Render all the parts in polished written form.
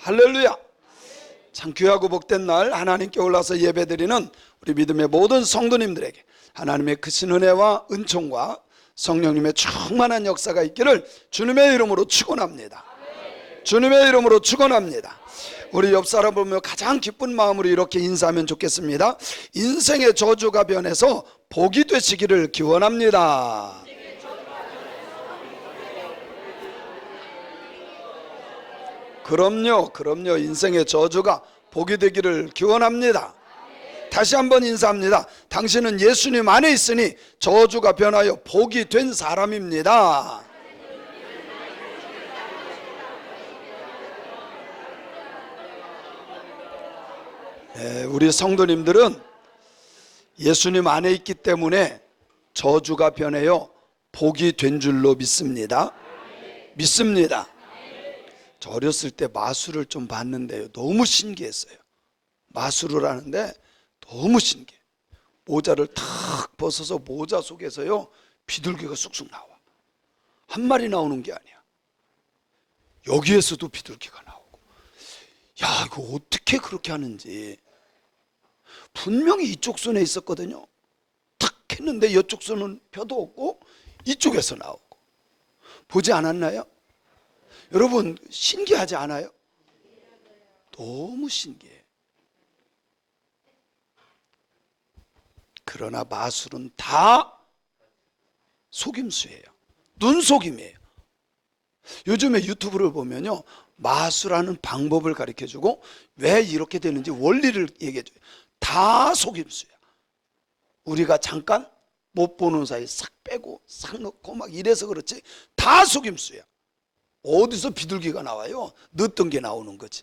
할렐루야. 참 귀하고 복된 날 하나님께 올라서 예배드리는 우리 믿음의 모든 성도님들에게 하나님의 크신 은혜와 은총과 성령님의 충만한 역사가 있기를 주님의 이름으로 축원합니다. 주님의 이름으로 축원합니다. 우리 옆 사람 보며 가장 기쁜 마음으로 이렇게 인사하면 좋겠습니다. 인생의 저주가 변해서 복이 되시기를 기원합니다. 그럼요. 인생의 저주가 복이 되기를 기원합니다. 다시 한번 인사합니다. 당신은 예수님 안에 있으니 저주가 변하여 복이 된 사람입니다. 네, 우리 성도님들은 예수님 안에 있기 때문에 저주가 변해요 복이 된 줄로 믿습니다. 저 어렸을 때 마술을 좀 봤는데요, 너무 신기했어요. 마술을 하는데 너무 신기해. 모자를 탁 벗어서 모자 속에서요 비둘기가 쑥쑥 나와. 한 마리 나오는 게 아니야. 여기에서도 비둘기가 나오고. 야, 이거 어떻게 그렇게 하는지. 분명히 이쪽 손에 있었거든요. 탁 했는데 이쪽 손은 펴도 없고 이쪽에서 나오고. 보지 않았나요? 여러분 신기하지 않아요? 너무 신기해. 그러나 마술은 다 속임수예요. 눈속임이에요. 요즘에 유튜브를 보면요, 마술하는 방법을 가르쳐주고 왜 이렇게 되는지 원리를 얘기해줘요. 다 속임수야. 우리가 잠깐 못 보는 사이 싹 빼고 싹 넣고 막 이래서 그렇지 다 속임수야. 어디서 비둘기가 나와요? 넣었던 게 나오는 거지.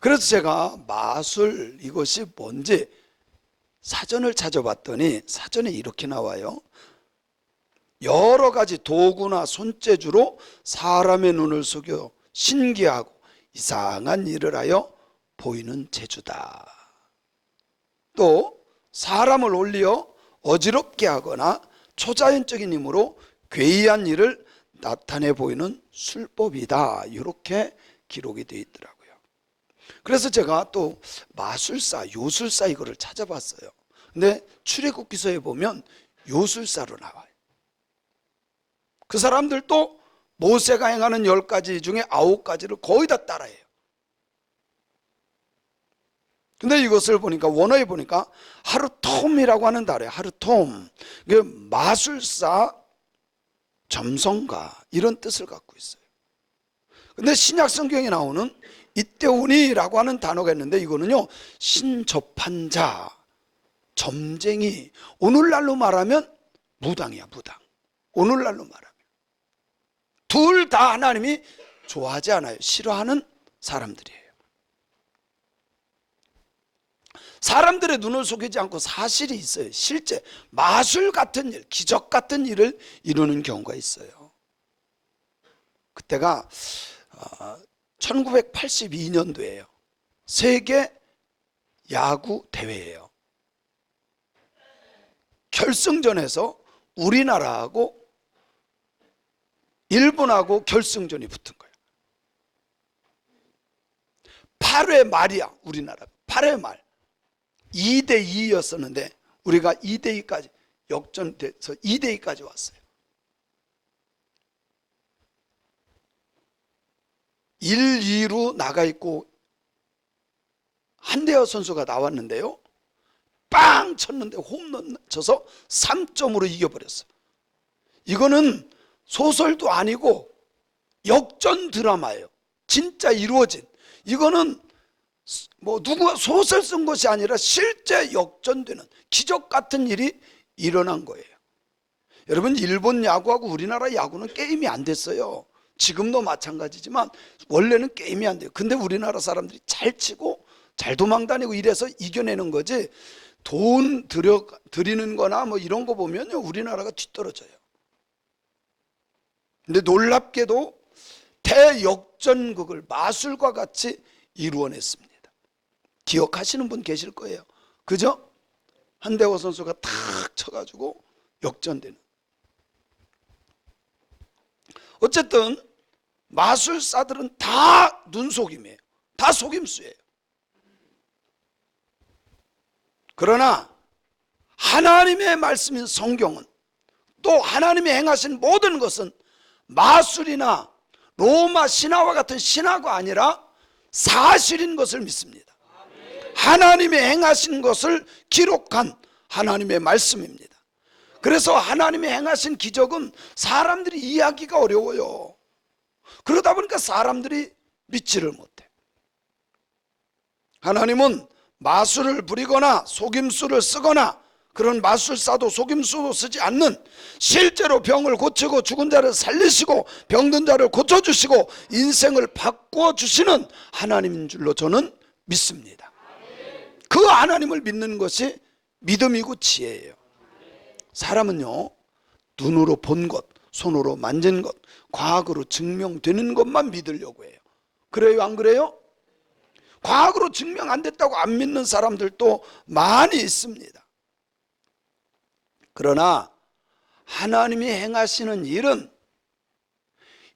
그래서 제가 마술 이것이 뭔지 사전을 찾아봤더니 사전에 이렇게 나와요. 여러 가지 도구나 손재주로 사람의 눈을 속여 신기하고 이상한 일을 하여 보이는 재주다. 또 사람을 올리어 어지럽게 하거나 초자연적인 힘으로 괴이한 일을 나타내 보이는 술법이다. 이렇게 기록이 되어 있더라고요. 그래서 제가 또 마술사, 요술사 이거를 찾아봤어요. 근데 출애굽 기서에 보면 요술사로 나와요. 그 사람들도 모세가 행하는 10가지 중에 9가지를 거의 다 따라해요. 근데 이것을 보니까 원어에 보니까 하르톰이라고 하는 단어예요. 하르톰. 마술사, 점성가 이런 뜻을 갖고 있어요. 근데 신약 성경에 나오는 이때오니라고 하는 단어가 있는데 이거는요 신접한 자, 점쟁이, 오늘날로 말하면 무당이야. 무당. 오늘날로 말하면 둘 다 하나님이 좋아하지 않아요. 싫어하는 사람들이에요. 사람들의 눈을 속이지 않고 사실이 있어요. 실제 마술 같은 일, 기적 같은 일을 이루는 경우가 있어요. 그때가 1982년도예요. 세계 야구 대회예요. 결승전에서 우리나라하고 일본하고 결승전이 붙은 거예요. 8회 말이야. 우리나라가 8회 말 2대2였었는데 우리가 2대2까지 역전돼서 2대2까지 왔어요. 1-2로 나가 있고 한대호 선수가 나왔는데요, 빵 쳤는데 홈런 쳐서 3점으로 이겨버렸어요. 이거는 소설도 아니고 역전 드라마예요. 진짜 이루어진. 이거는 뭐 누가 소설 쓴 것이 아니라 실제 역전되는 기적 같은 일이 일어난 거예요. 여러분, 일본 야구하고 우리나라 야구는 게임이 안 됐어요. 지금도 마찬가지지만 원래는 게임이 안 돼요. 근데 우리나라 사람들이 잘 치고 잘 도망다니고 이래서 이겨내는 거지, 돈 들이는 거나 뭐 이런 거 보면요 우리나라가 뒤떨어져요. 근데 놀랍게도 대역전극을 마술과 같이 이루어냈습니다. 기억하시는 분 계실 거예요. 그죠? 한대호 선수가 탁 쳐가지고 역전되는. 어쨌든 마술사들은 다 눈속임이에요. 다 속임수예요. 그러나 하나님의 말씀인 성경은, 또 하나님이 행하신 모든 것은 마술이나 로마 신화와 같은 신화가 아니라 사실인 것을 믿습니다. 하나님이 행하신 것을 기록한 하나님의 말씀입니다. 그래서 하나님이 행하신 기적은 사람들이 이해하기가 어려워요. 그러다 보니까 사람들이 믿지를 못해. 하나님은 마술을 부리거나 속임수를 쓰거나 그런 마술사도 속임수도 쓰지 않는, 실제로 병을 고치고 죽은 자를 살리시고 병든 자를 고쳐주시고 인생을 바꿔주시는 하나님인 줄로 저는 믿습니다. 그 하나님을 믿는 것이 믿음이고 지혜예요. 사람은요, 눈으로 본 것, 손으로 만진 것, 과학으로 증명되는 것만 믿으려고 해요. 그래요, 안 그래요? 과학으로 증명 안 됐다고 안 믿는 사람들도 많이 있습니다. 그러나 하나님이 행하시는 일은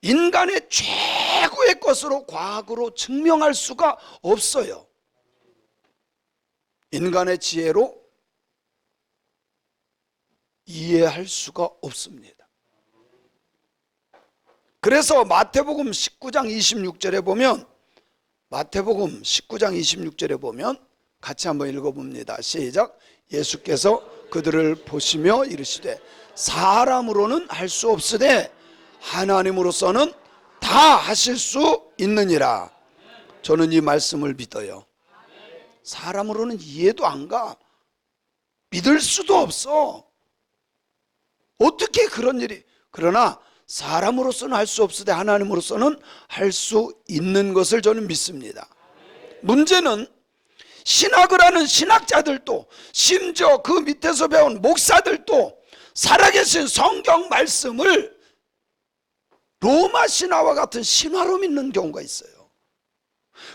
인간의 최고의 것으로 과학으로 증명할 수가 없어요. 인간의 지혜로 이해할 수가 없습니다. 그래서 마태복음 19장 26절에 보면, 마태복음 19장 26절에 보면 같이 한번 읽어봅니다. 시작. 예수께서 그들을 보시며 이르시되 사람으로는 할 수 없으되 하나님으로서는 다 하실 수 있느니라. 저는 이 말씀을 믿어요. 사람으로는 이해도 안 가. 믿을 수도 없어. 어떻게 그런 일이. 그러나 사람으로서는 할 수 없으되 하나님으로서는 할 수 있는 것을 저는 믿습니다. 문제는 신학을 하는 신학자들도, 심지어 그 밑에서 배운 목사들도 살아계신 성경 말씀을 로마 신화와 같은 신화로 믿는 경우가 있어요.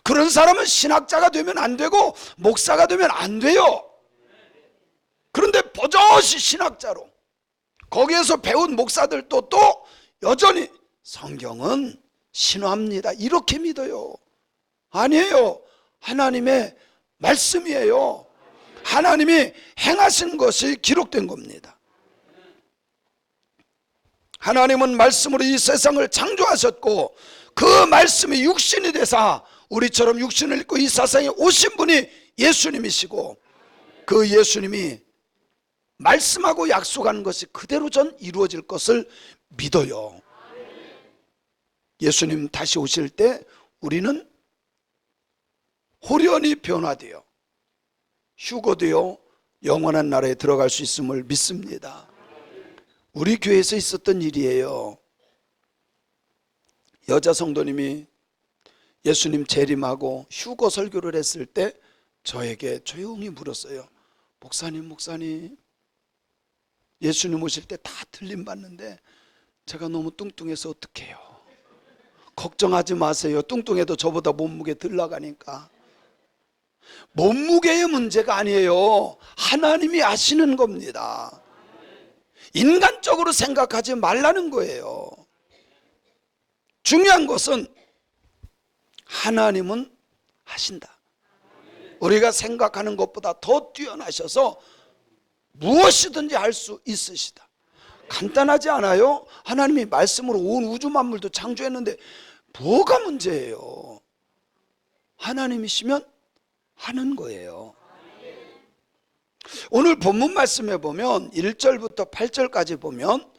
그런 사람은 신학자가 되면 안 되고 목사가 되면 안 돼요. 그런데 버젓이 신학자로, 거기에서 배운 목사들도 또 여전히 성경은 신화입니다, 이렇게 믿어요. 아니에요. 하나님의 말씀이에요. 하나님이 행하신 것이 기록된 겁니다. 하나님은 말씀으로 이 세상을 창조하셨고, 그 말씀이 육신이 되사 우리처럼 육신을 입고 이 세상에 오신 분이 예수님이시고, 그 예수님이 말씀하고 약속한 것이 그대로 전 이루어질 것을 믿어요. 예수님 다시 오실 때 우리는 호련히 변화되어 휴거되어 영원한 나라에 들어갈 수 있음을 믿습니다. 우리 교회에서 있었던 일이에요. 여자 성도님이 예수님 재림하고 휴거 설교를 했을 때 저에게 조용히 물었어요. 목사님, 예수님 오실 때 다 들림받는데 제가 너무 뚱뚱해서 어떡해요? 걱정하지 마세요. 뚱뚱해도 저보다 몸무게 덜 나가니까. 몸무게의 문제가 아니에요. 하나님이 아시는 겁니다. 인간적으로 생각하지 말라는 거예요. 중요한 것은 하나님은 하신다. 우리가 생각하는 것보다 더 뛰어나셔서 무엇이든지 할 수 있으시다. 간단하지 않아요? 하나님이 말씀으로 온 우주 만물도 창조했는데 뭐가 문제예요? 하나님이시면 하는 거예요. 오늘 본문 말씀에 보면 1절부터 8절까지 보면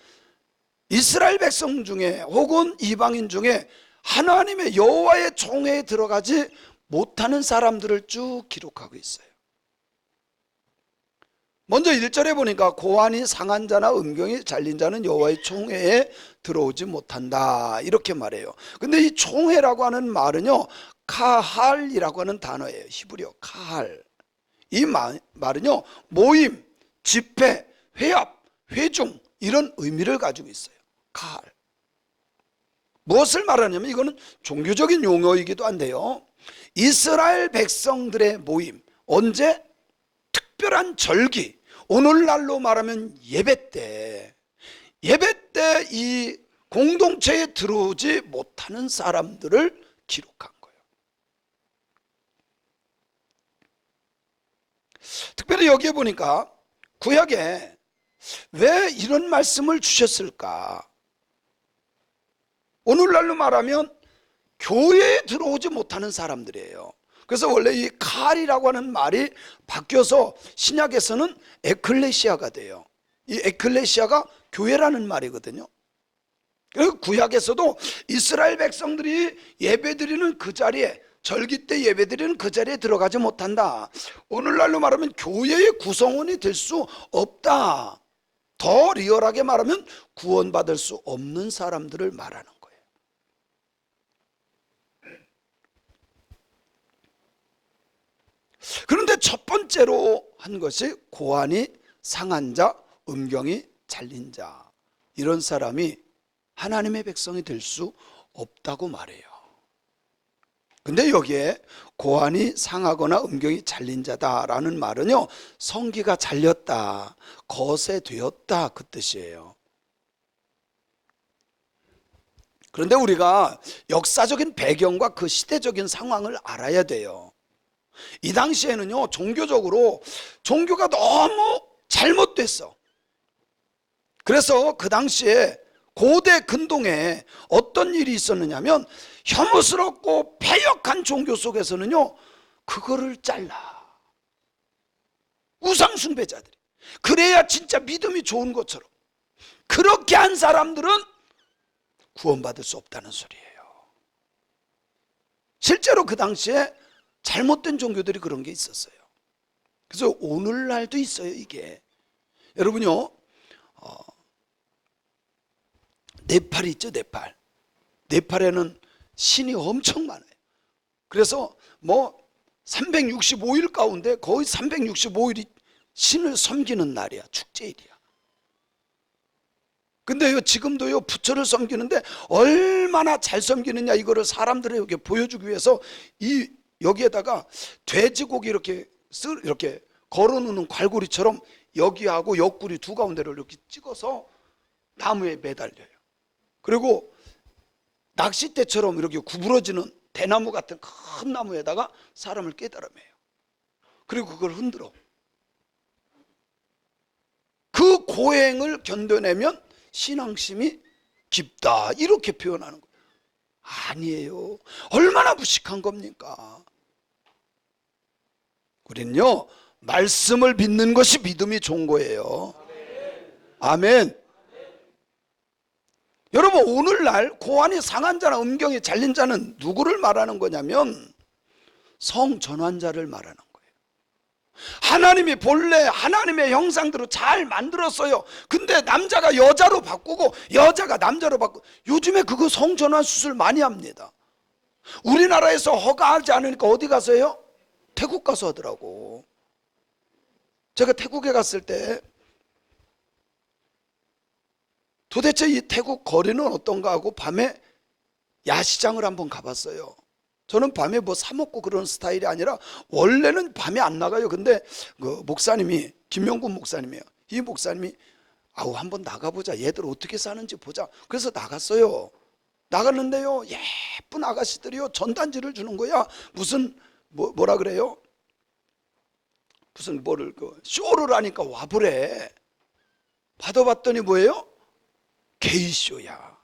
이스라엘 백성 중에 혹은 이방인 중에 하나님의 여호와의 총회에 들어가지 못하는 사람들을 쭉 기록하고 있어요. 먼저 1절에 보니까 고환이 상한 자나 음경이 잘린 자는 여호와의 총회에 들어오지 못한다, 이렇게 말해요. 근데 이 총회라고 하는 말은요, 카할이라고 하는 단어예요. 히브리어 카할. 이 말은요, 모임, 집회, 회합, 회중, 이런 의미를 가지고 있어요. 카할. 무엇을 말하냐면 이거는 종교적인 용어이기도 한데요, 이스라엘 백성들의 모임, 언제? 특별한 절기, 오늘날로 말하면 예배 때 이 공동체에 들어오지 못하는 사람들을 기록한 거예요. 특별히 여기에 보니까 구약에 왜 이런 말씀을 주셨을까? 오늘날로 말하면 교회에 들어오지 못하는 사람들이에요. 그래서 원래 이 칼이라고 하는 말이 바뀌어서 신약에서는 에클레시아가 돼요. 이 에클레시아가 교회라는 말이거든요. 그리고 구약에서도 이스라엘 백성들이 예배드리는 그 자리에, 절기 때 예배드리는 그 자리에 들어가지 못한다. 오늘날로 말하면 교회의 구성원이 될 수 없다. 더 리얼하게 말하면 구원받을 수 없는 사람들을 말하는 거예요. 그런데 첫 번째로 한 것이 고환이 상한 자, 음경이 잘린 자, 이런 사람이 하나님의 백성이 될 수 없다고 말해요. 근데 여기에 고환이 상하거나 음경이 잘린 자다라는 말은요, 성기가 잘렸다, 거세되었다, 그 뜻이에요. 그런데 우리가 역사적인 배경과 그 시대적인 상황을 알아야 돼요. 이 당시에는요, 종교가 너무 잘못됐어. 그래서 그 당시에 고대 근동에 어떤 일이 있었느냐면, 혐오스럽고 패역한 종교 속에서는요, 그거를 잘라. 우상숭배자들이. 그래야 진짜 믿음이 좋은 것처럼. 그렇게 한 사람들은 구원받을 수 없다는 소리예요. 실제로 그 당시에 잘못된 종교들이 그런 게 있었어요. 그래서 오늘날도 있어요, 이게. 여러분요, 네팔이 있죠, 네팔. 네팔에는 신이 엄청 많아요. 그래서 365일 가운데 거의 365일이 신을 섬기는 날이야, 축제일이야. 근데요, 지금도요, 부처를 섬기는데 얼마나 잘 섬기느냐, 이거를 사람들에게 보여주기 위해서 여기에다가 돼지고기 이렇게 걸어놓는 괄구리처럼 여기하고 옆구리 두 가운데를 이렇게 찍어서 나무에 매달려요. 그리고 낚싯대처럼 이렇게 구부러지는 대나무 같은 큰 나무에다가 사람을 깨달아매요. 그리고 그걸 흔들어. 그 고행을 견뎌내면 신앙심이 깊다, 이렇게 표현하는 거예요. 아니에요. 얼마나 무식한 겁니까? 우리는요, 말씀을 믿는 것이 믿음이 좋은 거예요. 아멘. 여러분, 오늘날 고환이 상한 자나 음경이 잘린 자는 누구를 말하는 거냐면 성전환자를 말하는 거예요. 하나님이 본래 하나님의 형상대로 잘 만들었어요. 근데 남자가 여자로 바꾸고 여자가 남자로 바꾸고, 요즘에 그거 성전환 수술 많이 합니다. 우리나라에서 허가하지 않으니까 어디 가서 해요? 태국 가서 하더라고. 제가 태국에 갔을 때 도대체 이 태국 거리는 어떤가 하고 밤에 야시장을 한번 가봤어요. 저는 밤에 사 먹고 그런 스타일이 아니라 원래는 밤에 안 나가요. 근데 그 목사님이, 김명군 목사님이에요. 이 목사님이 한번 나가보자, 얘들 어떻게 사는지 보자. 그래서 나갔어요. 나갔는데요, 예쁜 아가씨들이요, 전단지를 주는 거야. 무슨 뭐라 그래요? 무슨 쇼를 하니까 와보래. 받아봤더니 뭐예요? 게이쇼야.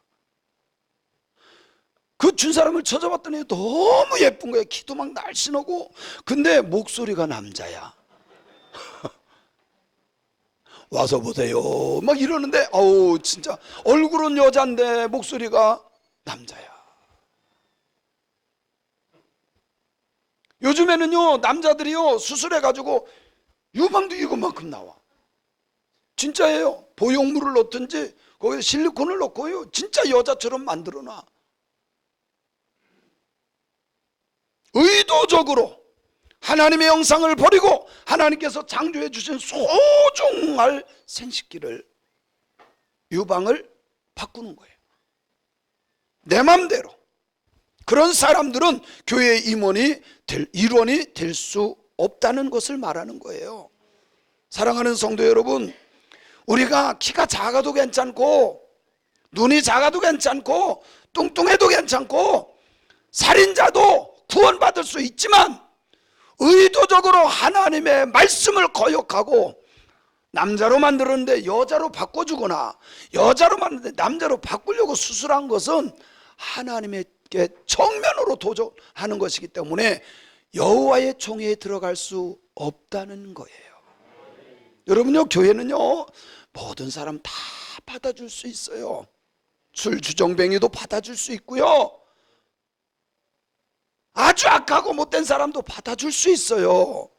그 준 사람을 찾아봤더니 너무 예쁜 거야. 키도 막 날씬하고. 근데 목소리가 남자야. 와서 보세요 막 이러는데, 진짜 얼굴은 여잔데 목소리가 남자야. 요즘에는요, 남자들이요, 수술해가지고 유방도 이것만큼 나와. 진짜예요. 보형물을 넣든지 거기에 실리콘을 넣고요, 진짜 여자처럼 만들어놔. 의도적으로 하나님의 형상을 버리고 하나님께서 창조해 주신 소중할 생식기를, 유방을 바꾸는 거예요. 내 맘대로. 그런 사람들은 교회의 일원이 될 수 없다는 것을 말하는 거예요. 사랑하는 성도 여러분, 우리가 키가 작아도 괜찮고 눈이 작아도 괜찮고 뚱뚱해도 괜찮고 살인자도 구원받을 수 있지만 의도적으로 하나님의 말씀을 거역하고 남자로 만들었는데 여자로 바꿔주거나 여자로 만드는데 남자로 바꾸려고 수술한 것은 하나님께 정면으로 도전하는 것이기 때문에 여호와의 총회에 들어갈 수 없다는 거예요. 여러분요, 교회는요 모든 사람 다 받아줄 수 있어요. 술주정뱅이도 받아줄 수 있고요, 아주 악하고 못된 사람도 받아줄 수 있어요.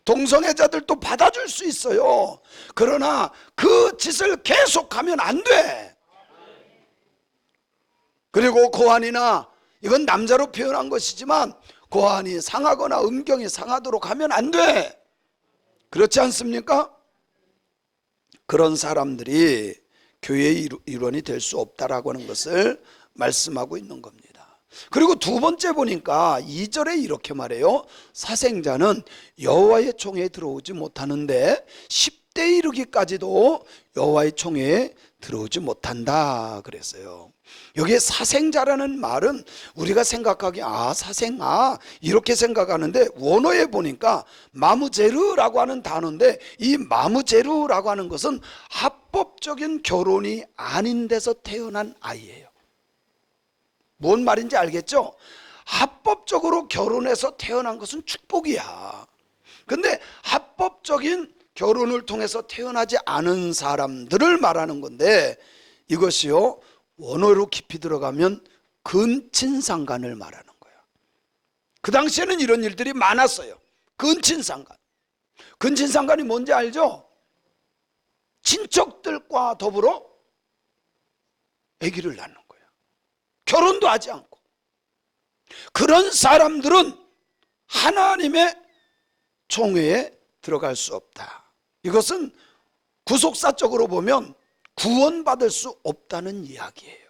동성애자들도 받아줄 수 있어요. 그러나 그 짓을 계속하면 안 돼. 그리고 고환이나, 이건 남자로 표현한 것이지만 고환이 상하거나 음경이 상하도록 하면 안 돼. 그렇지 않습니까? 그런 사람들이 교회의 일원이 될 수 없다라고 하는 것을 말씀하고 있는 겁니다. 그리고 두 번째 보니까 2절에 이렇게 말해요. 사생자는 여호와의 총회에 들어오지 못하는데 10대 이르기까지도 여호와의 총회에 들어오지 못한다 그랬어요. 여기에 사생자라는 말은 우리가 생각하기에 사생아 이렇게 생각하는데, 원어에 보니까 마무제르라고 하는 단어인데, 이 마무제르라고 하는 것은 합법적인 결혼이 아닌 데서 태어난 아이예요. 뭔 말인지 알겠죠? 합법적으로 결혼해서 태어난 것은 축복이야. 근데 합법적인 결혼을 통해서 태어나지 않은 사람들을 말하는 건데, 이것이요 원어로 깊이 들어가면 근친상간을 말하는 거야. 그 당시에는 이런 일들이 많았어요. 근친상간. 근친상간이 뭔지 알죠? 친척들과 더불어 아기를 낳는 거야. 결혼도 하지 않고. 그런 사람들은 하나님의 총회에 들어갈 수 없다. 이것은 구속사적으로 보면 구원받을 수 없다는 이야기예요.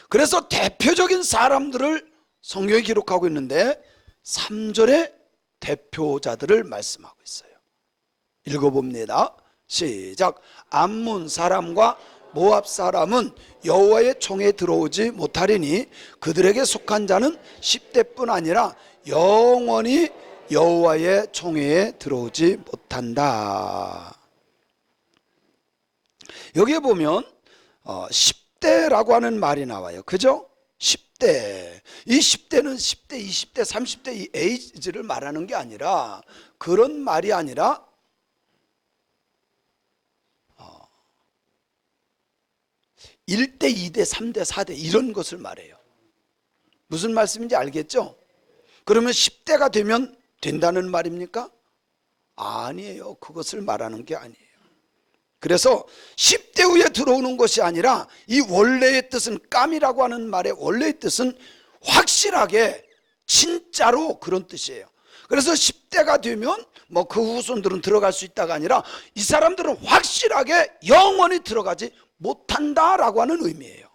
그래서 대표적인 사람들을 성경에 기록하고 있는데 3절에 대표자들을 말씀하고 있어요. 읽어봅니다. 시작. 암몬 사람과 모압 사람은 여호와의 총회에 들어오지 못하리니 그들에게 속한 자는 10대뿐 아니라 영원히 여호와의 총회에 들어오지 못한다. 여기에 보면 10대라고 하는 말이 나와요. 그죠? 10대. 이 10대는 10대, 20대, 30대 이 에이지를 말하는 게 아니라, 그런 말이 아니라 1대, 2대, 3대, 4대 이런 것을 말해요. 무슨 말씀인지 알겠죠? 그러면 10대가 되면 된다는 말입니까? 아니에요. 그것을 말하는 게 아니에요. 그래서 10대 후에 들어오는 것이 아니라, 이 원래의 뜻은, 깜이라고 하는 말의 원래의 뜻은 확실하게 진짜로 그런 뜻이에요. 그래서 10대가 되면 뭐 그 후손들은 들어갈 수 있다가 아니라, 이 사람들은 확실하게 영원히 들어가지 못한다라고 하는 의미예요.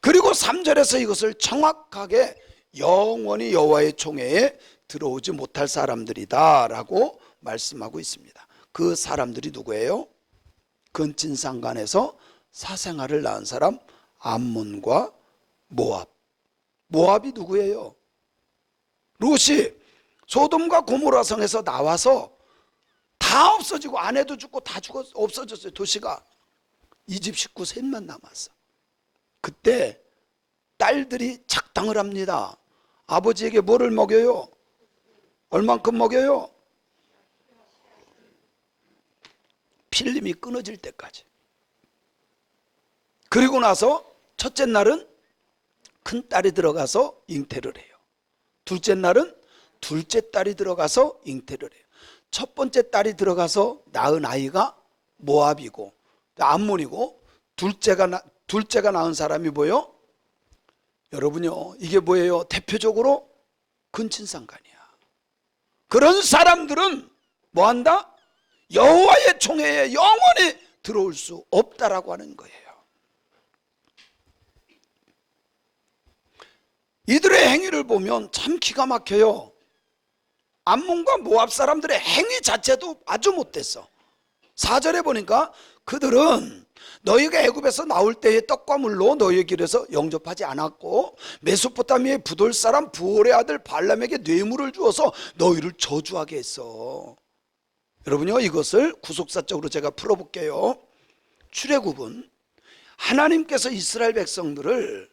그리고 3절에서 이것을 정확하게 영원히 여호와의 총회에 들어오지 못할 사람들이다 라고 말씀하고 있습니다. 그 사람들이 누구예요? 근친상간에서 사생아를 낳은 사람 암몬과 모압. 모압이 누구예요? 롯이 소돔과 고모라 성에서 나와서 다 없어지고 아내도 죽고 다 죽어 없어졌어요. 도시가. 이 집 식구 셋만 남았어. 그때 딸들이 작당을 합니다. 아버지에게 뭐를 먹여요? 얼만큼 먹여요? 필름이 끊어질 때까지. 그리고 나서 첫째 날은 큰 딸이 들어가서 잉태를 해요. 둘째 날은 둘째 딸이 들어가서 잉태를 해요. 첫 번째 딸이 들어가서 낳은 아이가 모압이고 암몬이고, 둘째가 낳은 사람이 뭐예요? 여러분요, 이게 뭐예요? 대표적으로 근친상간이야. 그런 사람들은 뭐한다? 여호와의 총회에 영원히 들어올 수 없다라고 하는 거예요. 이들의 행위를 보면 참 기가 막혀요. 암몬과 모압 사람들의 행위 자체도 아주 못됐어. 4절에 보니까 그들은 너희가 애굽에서 나올 때의 떡과 물로 너희의 길에서 영접하지 않았고 메소포타미아의 부돌 사람 부올의 아들 발람에게 뇌물을 주어서 너희를 저주하게 했어. 여러분요, 이것을 구속사적으로 제가 풀어볼게요. 출애굽은 하나님께서 이스라엘 백성들을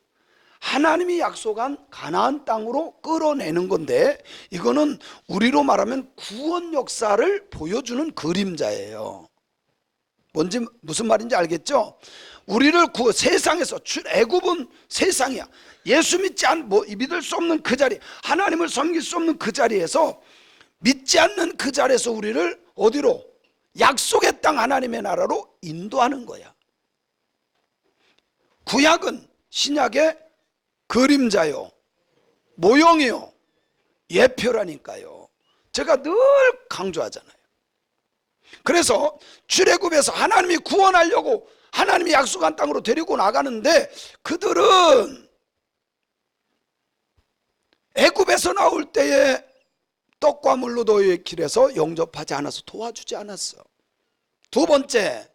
하나님이 약속한 가나안 땅으로 끌어내는 건데, 이거는 우리로 말하면 구원 역사를 보여주는 그림자예요. 뭔지 무슨 말인지 알겠죠? 우리를 세상에서, 애굽은 세상이야. 예수 믿을 수 없는 그 자리, 하나님을 섬길 수 없는 그 자리에서, 믿지 않는 그 자리에서 우리를 어디로? 약속의 땅 하나님의 나라로 인도하는 거야. 구약은 신약의 그림자요, 모형이요, 예표라니까요. 제가 늘 강조하잖아요. 그래서 출애굽에서 하나님이 구원하려고 하나님이 약속한 땅으로 데리고 나가는데, 그들은 애굽에서 나올 때에 떡과 물로 너희의 길에서 영접하지 않아서 도와주지 않았어. 두 번째,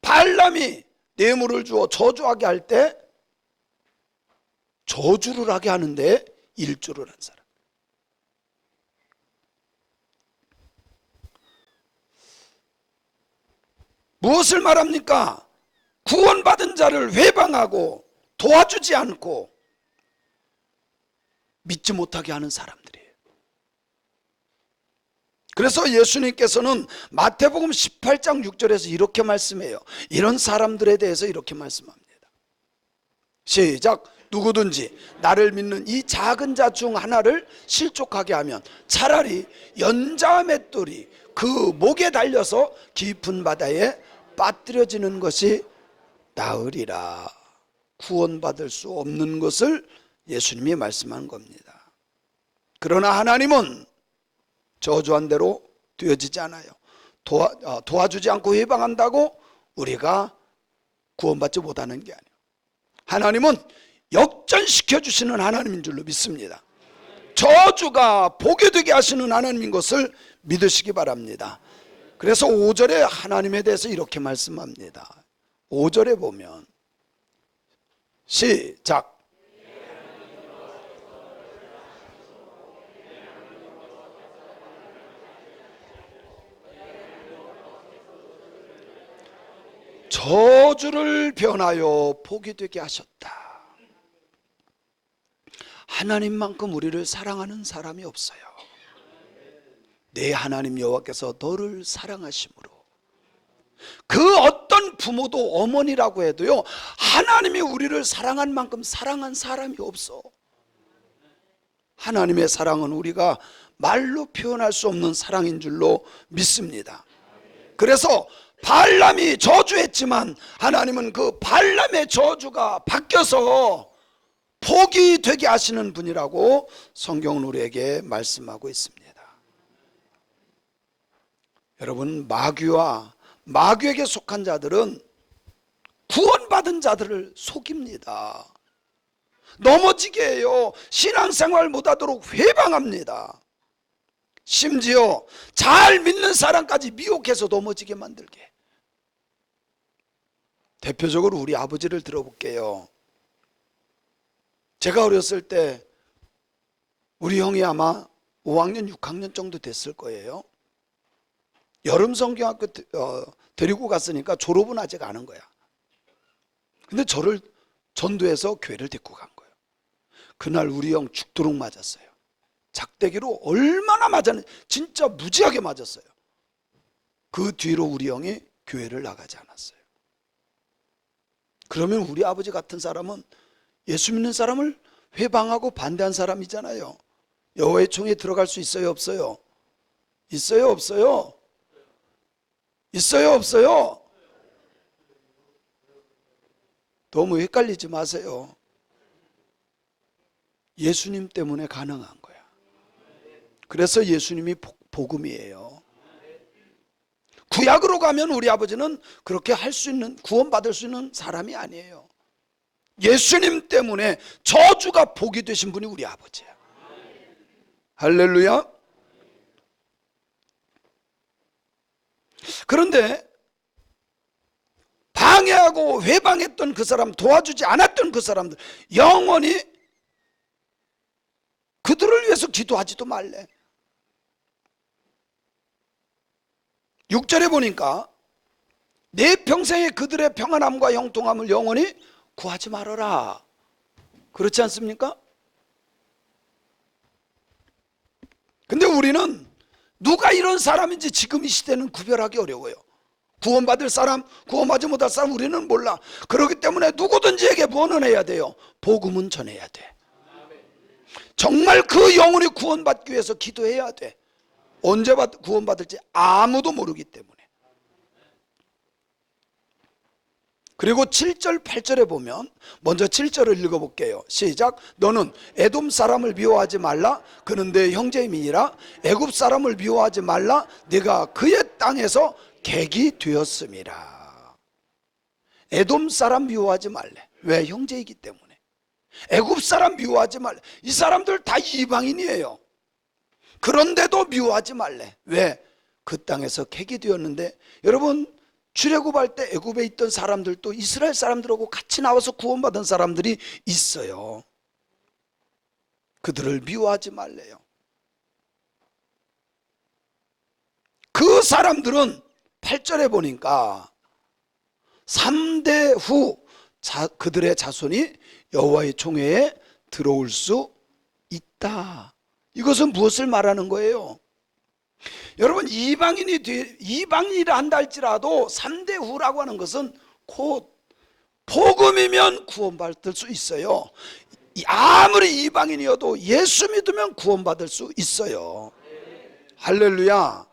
발람이 뇌물을 주어 저주하게 할 때 저주를 하게 하는데 일조를 한 사람. 무엇을 말합니까? 구원받은 자를 회방하고 도와주지 않고 믿지 못하게 하는 사람들이에요. 그래서 예수님께서는 마태복음 18장 6절에서 이렇게 말씀해요. 이런 사람들에 대해서 이렇게 말씀합니다. 시작. 누구든지 나를 믿는 이 작은 자 중 하나를 실족하게 하면 차라리 연자 맷돌이 그 목에 달려서 깊은 바다에 빠뜨려지는 것이 나으리라. 구원받을 수 없는 것을 예수님이 말씀한 겁니다. 그러나 하나님은 저주한 대로 되어지지 않아요. 도와주지 않고 회방한다고 우리가 구원받지 못하는 게 아니에요. 하나님은 역전시켜 주시는 하나님인 줄로 믿습니다. 저주가 복이 되게 하시는 하나님인 것을 믿으시기 바랍니다. 그래서 5절에 하나님에 대해서 이렇게 말씀합니다. 5절에 보면 시작. 저주를 변하여 복이 되게 하셨다. 하나님만큼 우리를 사랑하는 사람이 없어요. 내 하나님 여호와께서 너를 사랑하심으로, 그 어떤 부모도 어머니라고 해도요, 하나님이 우리를 사랑한 만큼 사랑한 사람이 없어. 하나님의 사랑은 우리가 말로 표현할 수 없는 사랑인 줄로 믿습니다. 그래서 발람이 저주했지만 하나님은 그 발람의 저주가 바뀌어서 복이 되게 하시는 분이라고 성경은 우리에게 말씀하고 있습니다. 여러분, 마귀와 마귀에게 속한 자들은 구원받은 자들을 속입니다. 넘어지게 해요. 신앙생활 못하도록 회방합니다. 심지어 잘 믿는 사람까지 미혹해서 넘어지게 만들게. 대표적으로 우리 아버지를 들어볼게요. 제가 어렸을 때 우리 형이 아마 5학년 6학년 정도 됐을 거예요. 여름 성경학교 데리고 갔으니까 졸업은 아직 안 한 거야. 근데 저를 전도해서 교회를 데리고 간 거예요. 그날 우리 형 죽도록 맞았어요. 작대기로 얼마나 맞았는지 진짜 무지하게 맞았어요. 그 뒤로 우리 형이 교회를 나가지 않았어요. 그러면 우리 아버지 같은 사람은 예수 믿는 사람을 회방하고 반대한 사람이잖아요. 여호와의 총에 들어갈 수 있어요, 없어요? 있어요, 없어요? 있어요, 없어요? 너무 헷갈리지 마세요. 예수님 때문에 가능한 거야. 그래서 예수님이 복음이에요. 구약으로 가면 우리 아버지는 그렇게 할 수 있는, 구원받을 수 있는 사람이 아니에요. 예수님 때문에 저주가 복이 되신 분이 우리 아버지야. 할렐루야. 그런데 방해하고 회방했던 그 사람, 도와주지 않았던 그 사람들, 영원히 그들을 위해서 기도하지도 말래. 6절에 보니까 내 평생에 그들의 평안함과 형통함을 영원히 구하지 말아라. 그렇지 않습니까? 근데 우리는 누가 이런 사람인지 지금 이 시대는 구별하기 어려워요. 구원받을 사람, 구원받지 못할 사람 우리는 몰라. 그렇기 때문에 누구든지에게 뭐는 해야 돼요? 복음은 전해야 돼. 정말 그 영혼이 구원받기 위해서 기도해야 돼. 언제 구원받을지 아무도 모르기 때문에. 그리고 7절 8절에 보면, 먼저 7절을 읽어볼게요. 시작. 너는 에돔 사람을 미워하지 말라. 그는 내 형제임이니라. 애굽 사람을 미워하지 말라. 네가 그의 땅에서 객이 되었음이라. 에돔 사람 미워하지 말래. 왜? 형제이기 때문에. 애굽 사람 미워하지 말래. 이 사람들 다 이방인이에요. 그런데도 미워하지 말래. 왜? 그 땅에서 객이 되었는데, 여러분 출애굽할 때 애굽에 있던 사람들도 이스라엘 사람들하고 같이 나와서 구원받은 사람들이 있어요. 그들을 미워하지 말래요. 그 사람들은 8절에 보니까 3대 후 그들의 자손이 여호와의 총회에 들어올 수 있다. 이것은 무엇을 말하는 거예요? 여러분, 이방인이라 한다 할지라도 3대 후라고 하는 것은 곧 복음이면 구원받을 수 있어요. 아무리 이방인이어도 예수 믿으면 구원받을 수 있어요. 할렐루야.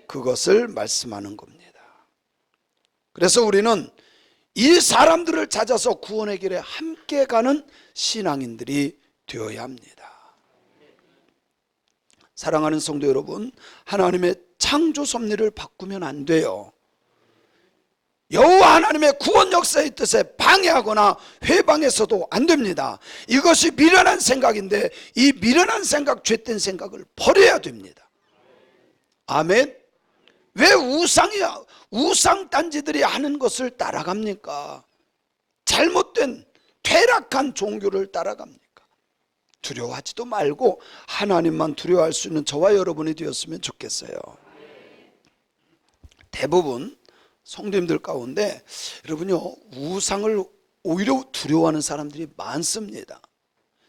그것을 말씀하는 겁니다. 그래서 우리는 이 사람들을 찾아서 구원의 길에 함께 가는 신앙인들이 되어야 합니다. 사랑하는 성도 여러분, 하나님의 창조 섭리를 바꾸면 안 돼요. 여호와 하나님의 구원 역사의 뜻에 방해하거나 회방해서도 안 됩니다. 이것이 미련한 생각인데 이 미련한 생각, 죄된 생각을 버려야 됩니다. 아멘. 왜 우상단지들이 하는 것을 따라갑니까? 잘못된 퇴락한 종교를 따라갑니까? 두려워하지도 말고 하나님만 두려워할 수 있는 저와 여러분이 되었으면 좋겠어요. 대부분 성도님들 가운데 여러분요, 우상을 오히려 두려워하는 사람들이 많습니다.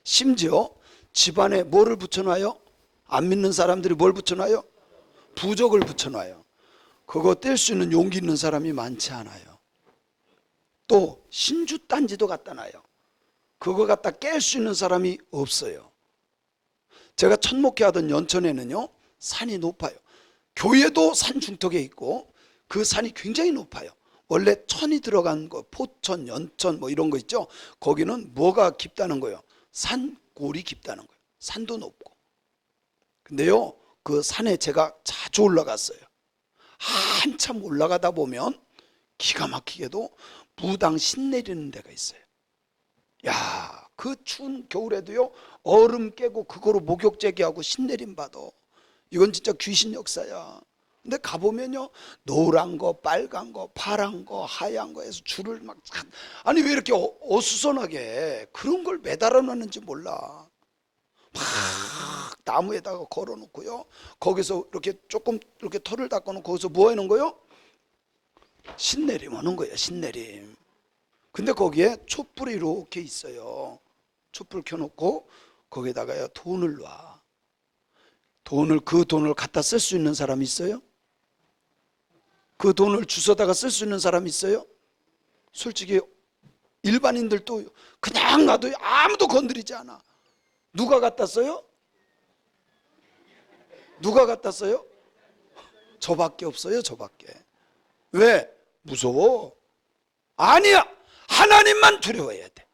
심지어 집안에 뭐를 붙여놔요? 안 믿는 사람들이 뭘 붙여놔요? 부적을 붙여놔요. 그거 뗄 수 있는 용기 있는 사람이 많지 않아요. 또 신주단지도 갖다 놔요. 그거 갖다 깰 수 있는 사람이 없어요. 제가 첫 목회하던 연천에는요, 산이 높아요. 교회도 산 중턱에 있고 그 산이 굉장히 높아요. 원래 천이 들어간 거, 포천, 연천 뭐 이런 거 있죠. 거기는 뭐가 깊다는 거예요? 산골이 깊다는 거예요. 산도 높고. 근데요, 그 산에 제가 자주 올라갔어요. 한참 올라가다 보면 기가 막히게도 무당 신 내리는 데가 있어요. 야, 그 추운 겨울에도요, 얼음 깨고 그거로 목욕 제기하고 신 내림 받아. 이건 진짜 귀신 역사야. 근데 가보면요, 노란 거, 빨간 거, 파란 거, 하얀 거 해서 줄을 막, 아니 왜 이렇게 어수선하게 그런 걸 매달아 놨는지 몰라. 막 나무에다가 걸어 놓고요, 거기서 이렇게 조금 이렇게 털을 닦아 놓고 거기서 뭐 하는 거요? 신내림 하는 거예요. 신내림. 근데 거기에 촛불이 이렇게 있어요. 촛불 켜놓고 거기다가요, 돈을 놔. 그 돈을 갖다 쓸 수 있는 사람 있어요? 그 돈을 주워다가 쓸 수 있는 사람 있어요? 솔직히 일반인들도 그냥 놔둬요. 아무도 건드리지 않아. 누가 갖다 써요? 누가 갖다 써요? 저밖에 없어요. 저밖에. 왜? 무서워? 아니야. 하나님만 두려워해야 돼.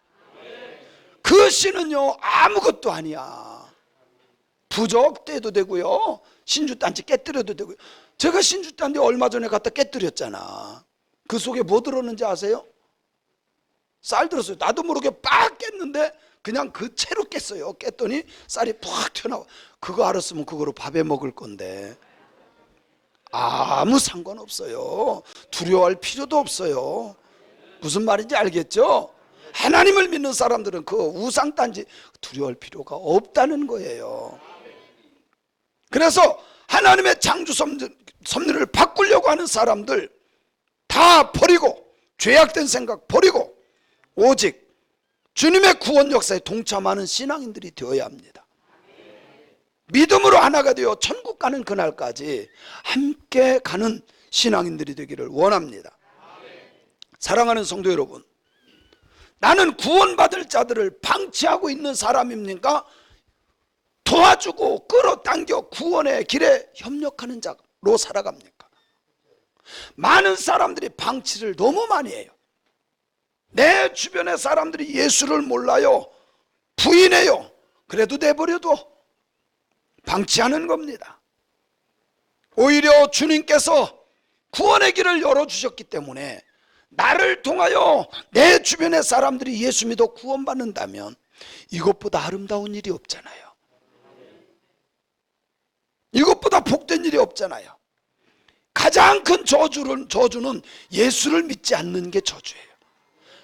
그 신은요, 아무것도 아니야. 부적 떼도 되고요, 신주단지 깨뜨려도 되고요. 제가 신주단지 얼마 전에 갖다 깨뜨렸잖아. 그 속에 뭐 들었는지 아세요? 쌀 들었어요. 나도 모르게 빡 깼는데 그냥 그 채로 깼어요. 깼더니 쌀이 푹 튀어나와. 그거 알았으면 그거로 밥에 먹을 건데. 아무 상관없어요. 두려워할 필요도 없어요. 무슨 말인지 알겠죠? 하나님을 믿는 사람들은 그 우상단지 두려워할 필요가 없다는 거예요. 그래서 하나님의 창조 섭리를 바꾸려고 하는 사람들 다 버리고, 죄악된 생각 버리고 오직 주님의 구원 역사에 동참하는 신앙인들이 되어야 합니다. 믿음으로 하나가 되어 천국 가는 그날까지 함께 가는 신앙인들이 되기를 원합니다. 사랑하는 성도 여러분, 나는 구원받을 자들을 방치하고 있는 사람입니까? 도와주고 끌어당겨 구원의 길에 협력하는 자로 살아갑니까? 많은 사람들이 방치를 너무 많이 해요. 내 주변의 사람들이 예수를 몰라요, 부인해요. 그래도 내버려둬 방치하는 겁니다. 오히려 주님께서 구원의 길을 열어주셨기 때문에 나를 통하여 내 주변의 사람들이 예수 믿어 구원받는다면 이것보다 아름다운 일이 없잖아요. 이것보다 복된 일이 없잖아요. 가장 큰 저주는 예수를 믿지 않는 게 저주예요.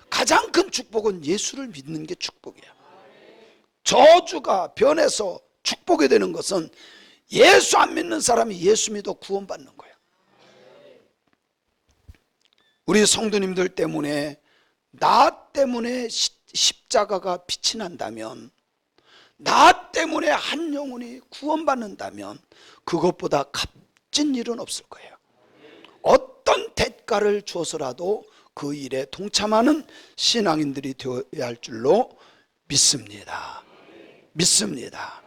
가장 큰 축복은 예수를 믿는 게 축복이에요. 저주가 변해서 축복이 되는 것은 예수 안 믿는 사람이 예수 믿어 구원받는 거예요. 우리 성도님들 때문에, 나 때문에 십자가가 빛이 난다면, 나 때문에 한 영혼이 구원받는다면 그것보다 값진 일은 없을 거예요. 어떤 대가를 줘서라도 그 일에 동참하는 신앙인들이 되어야 할 줄로 믿습니다. 믿습니다.